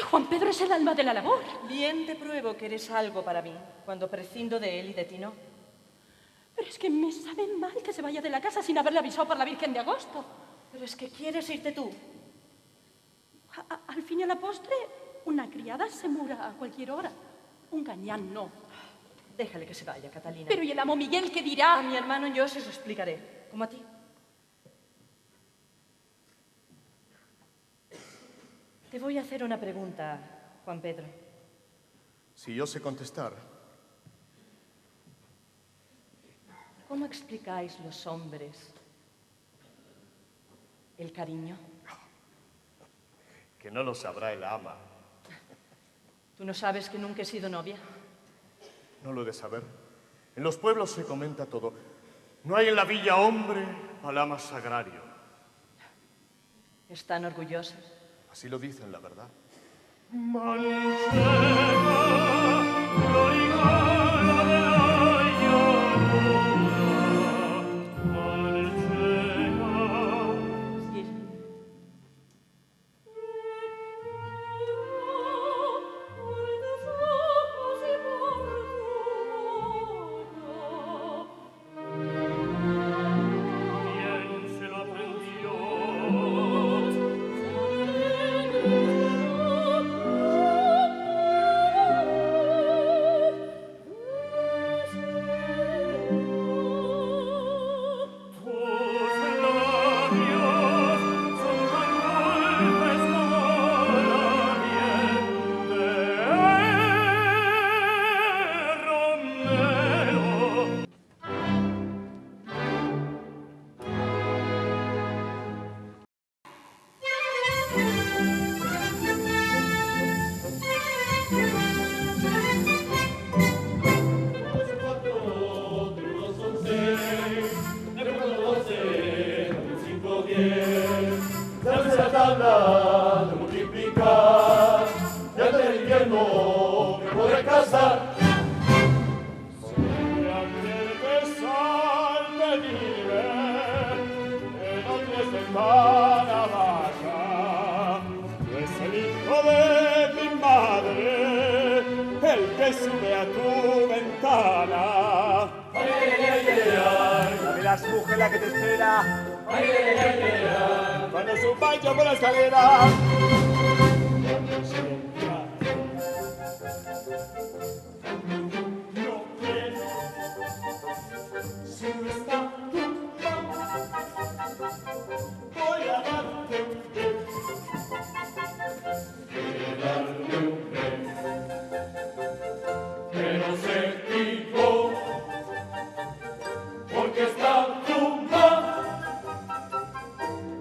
Juan Pedro es el alma de la labor. Bien te pruebo que eres algo para mí, cuando prescindo de él y de ti no. Pero es que me sabe mal que se vaya de la casa sin haberle avisado por la Virgen de Agosto. Pero es que quieres irte tú. Al fin y a la postre, una criada se mura a cualquier hora. Un gañán no. Déjale que se vaya, Catalina. Pero ¿y el amo Miguel qué dirá? A mi hermano yo se lo explicaré, como a ti. Te voy a hacer una pregunta, Juan Pedro. Si yo sé contestar. ¿Cómo explicáis los hombres el cariño? Que no lo sabrá el ama. ¿Tú no sabes que nunca he sido novia? No lo he de saber. En los pueblos se comenta todo. No hay en la villa hombre al ama sagrario. ¿Están orgullosos? Así lo dicen, la verdad. ganas de multiplicar, y antes del invierno me podré casar. Siempre aquel que salte vive, en otros ventana vaya, pues el hijo de mi madre, el que sube a tu ventana. Dame las mujeres la que te espera. Cuando su pancho por la escalera. No quiero, si no está tu mamá, voy a darte un beso. Darle un beso, pero se equivocó, porque está tu mamá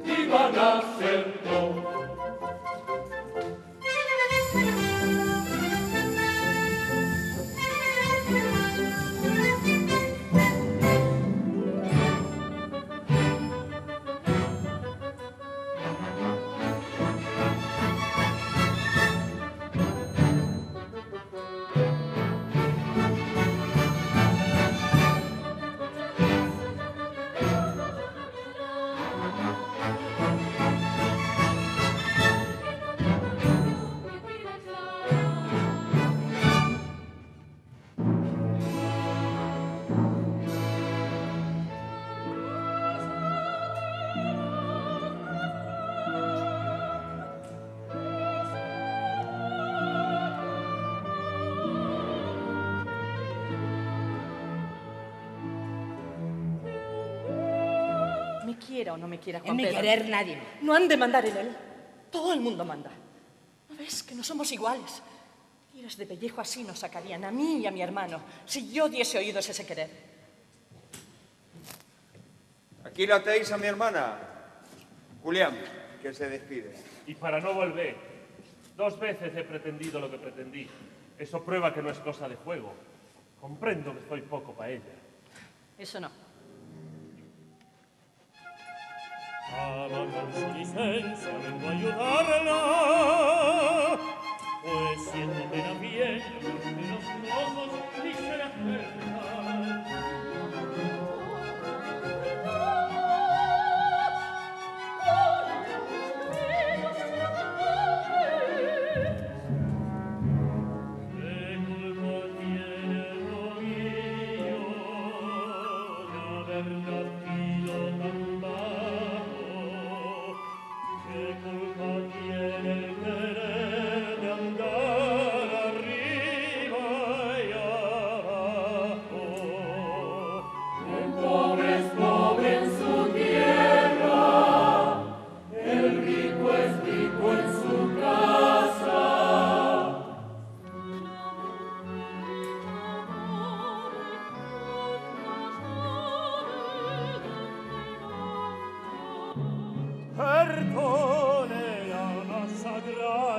y van a ser dos. Me quiera o no me quiera, En Juan mi Pedro. querer nadie. No han de mandar en él. Todo el mundo manda. ¿No ves que no somos iguales? Tiras de pellejo así nos sacarían a mí y a mi hermano si yo diese oídos a ese querer. Aquí la tenéis a mi hermana, Julián, que se despide. Y para no volver, 2 veces he pretendido lo que pretendí. Eso prueba que no es cosa de juego. Comprendo que soy poco para ella. Eso no. Con su licencia vengo a ayudarla, pues siendo pena bien, de los ojos ni se le acercan. ¿Qué culpa tiene el novillo de haber nacido tan bajo? ¿Qué culpa tiene el querer de andar arriba y abajo? El pobre es pobre en su tierra, el rico es rico en su casa. Perdone la sagrada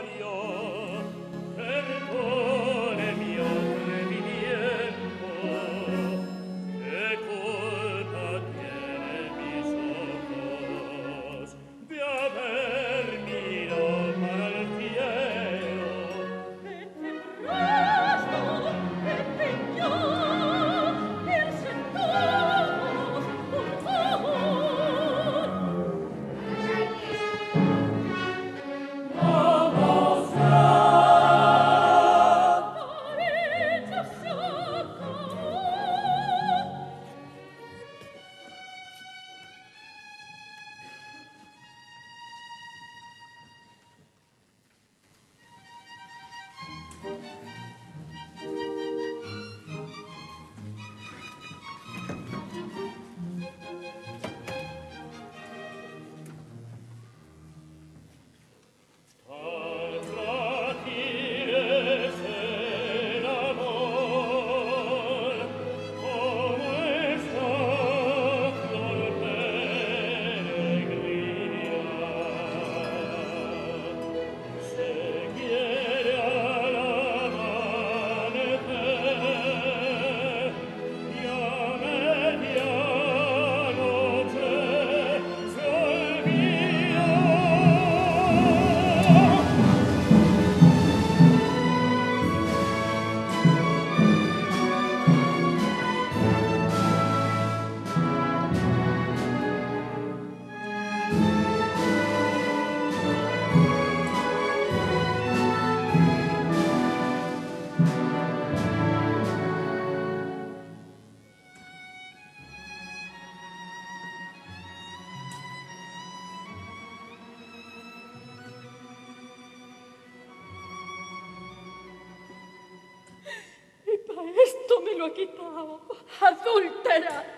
lo he quitado. ¡Adúltera!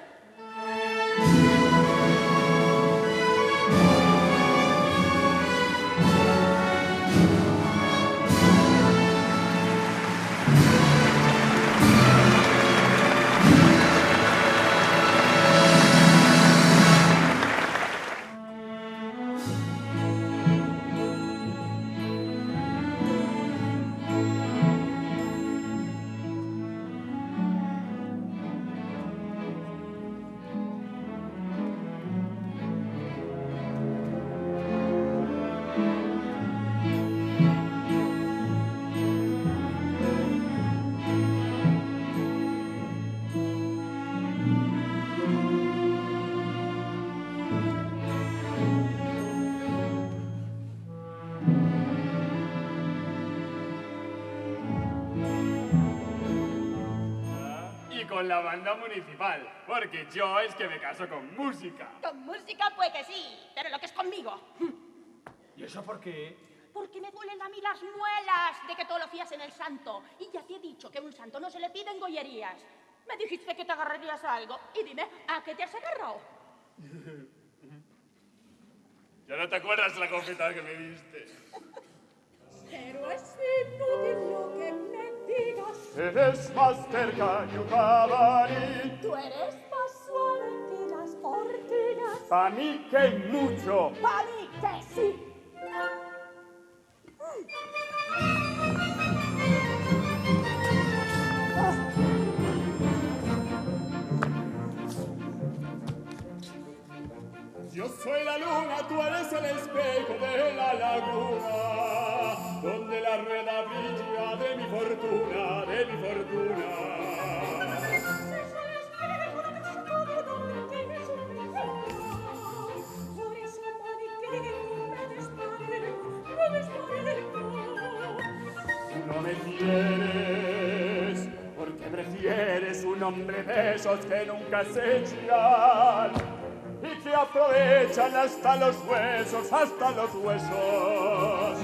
Con la banda municipal, porque yo es que me caso con música. Con música puede que sí, pero lo que es conmigo. ¿Y eso por qué? Porque me duelen a mí las muelas de que todo lo fías en el santo. Y ya te he dicho que a un santo no se le piden gollerías. Me dijiste que te agarrarías a algo. Y dime, ¿a qué te has agarrado? ¿Ya no te acuerdas de la confetada que me diste? Pero es inútil lo que me digas. Eres más terca que un jabalí. Tú eres más suave que las ortigas. Pa' mí que mucho. ¡Para mí que sí! Yo soy la luna, tú eres el espejo de la laguna, donde la rueda brilla de mi fortuna, de mi fortuna. Tú no me quieres, porque prefieres un hombre de esos que nunca se echan y que aprovechan hasta los huesos, hasta los huesos.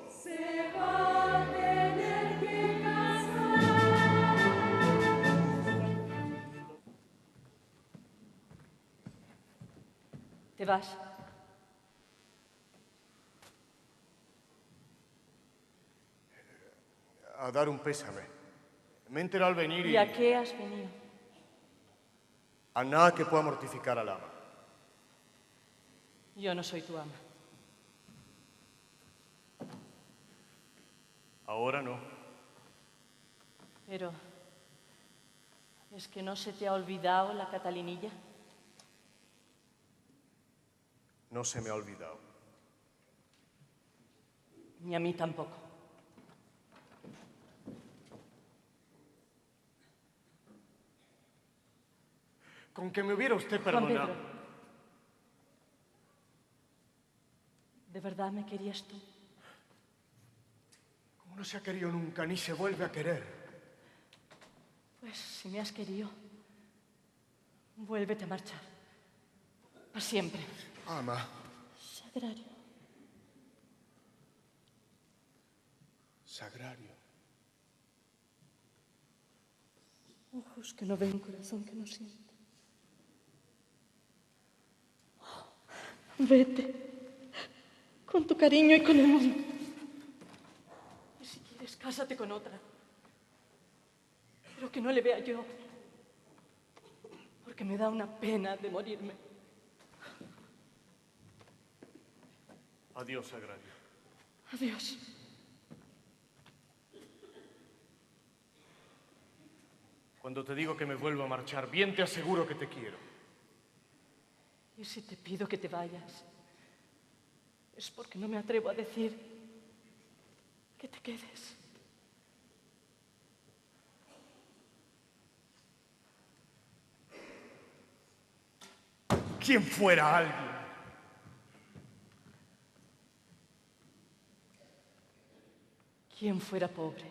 Se va a tener que casar. ¿Te vas? A dar un pésame. Me he enterado al venir ¿Y a qué has venido? a nada que pueda mortificar al ama. Yo no soy tu ama. Ahora no. Pero, ¿es que no se te ha olvidado la Catalinilla? No se me ha olvidado. Ni a mí tampoco. Con que me hubiera usted Juan perdonado. Pedro, ¿de verdad me querías tú? Como no se ha querido nunca, ni se vuelve a querer. Pues si me has querido, vuélvete a marchar. Para siempre. Ama, Sagrario. Sagrario. Ojos que no ven, corazón que no siente. Vete. con tu cariño y con el mundo. Y si quieres, cásate con otra. Pero que no le vea yo, porque me da una pena de morirme. Adiós, Sagrario. Adiós. Cuando te digo que me vuelvo a marchar, bien te aseguro que te quiero. Y si te pido que te vayas, es porque no me atrevo a decir que te quedes. ¿Quién fuera alguien? Quien fuera pobre.